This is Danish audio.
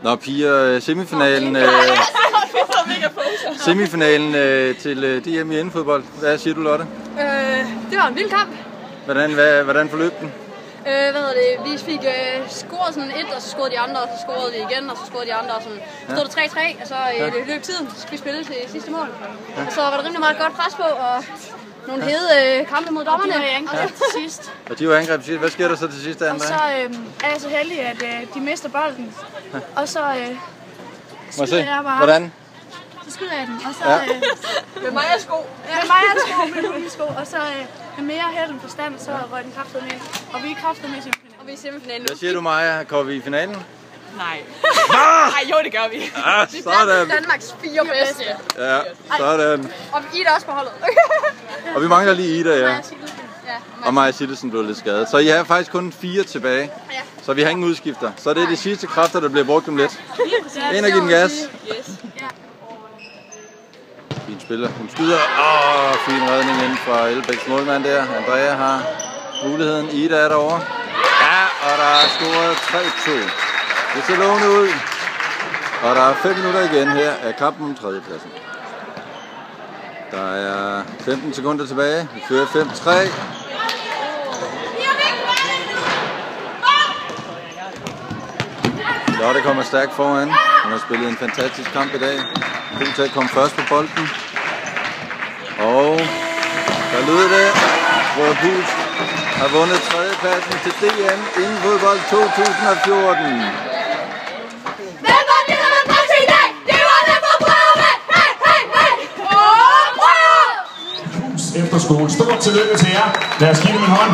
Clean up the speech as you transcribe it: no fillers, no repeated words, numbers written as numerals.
Nå piger, semifinalen til DM i indefodbold. Hvad siger du, Lotte? Det var en vild kamp. Hvordan forløb den? Vi fik scoret sådan et, og så scorede de andre, og så scorede vi igen, og så scorede de andre, og sådan stod der 3-3, og så løb tiden, så skulle vi spille til sidste mål. Og så var der rimelig meget godt pres på, og nogle hede kampe mod dommerne. Og de var angreb til sidst. Og de var angreb til sidst. Hvad sker der så til sidst, Andrea? Og så er jeg så heldig, at de mister bolden, og så skyder jeg bare. Hvordan? Så skyder jeg den, og så... Med mig er sko. Med mig er sko, med mine sko, og så med mere held end forstand, så røg den kraftet med ind. Og vi er kraftet med i semifinalen. Og vi er i semifinalen nu. Hvad siger du, Maja? Kommer vi i finalen? Nej. Nej, jo, det gør vi. Vi er Danmarks 4 bedste. Ja, sådan. Og Ida er også på holdet. Og vi mangler lige Ida, ja. Og Maja Sillesen blev lidt skadet. Så I har faktisk kun 4 tilbage. Så vi har ingen udskifter. Så det er de sidste kræfter, der bliver brugt om lidt. Ind og give den gas. Fin spiller. Hun skyder. Fin redning inden fra Ellebæks målmand der. Andrea har muligheden. Ida er derovre. Ja, og der er scoret 3-2. Det ser lovende ud. Og der er 5 minutter igen her af kampen om tredjepladsen. Der er 15 sekunder tilbage. Vi fører 5-3. Lotte kommer stærkt foran. Hun har spillet en fantastisk kamp i dag. God til at komme først på bolden. Og der lyder det. Vores hus har vundet tredjepladsen til DM inden fodbold 2014. Efterskole. Stort tillykke til jer. Lad os give dem en hånd.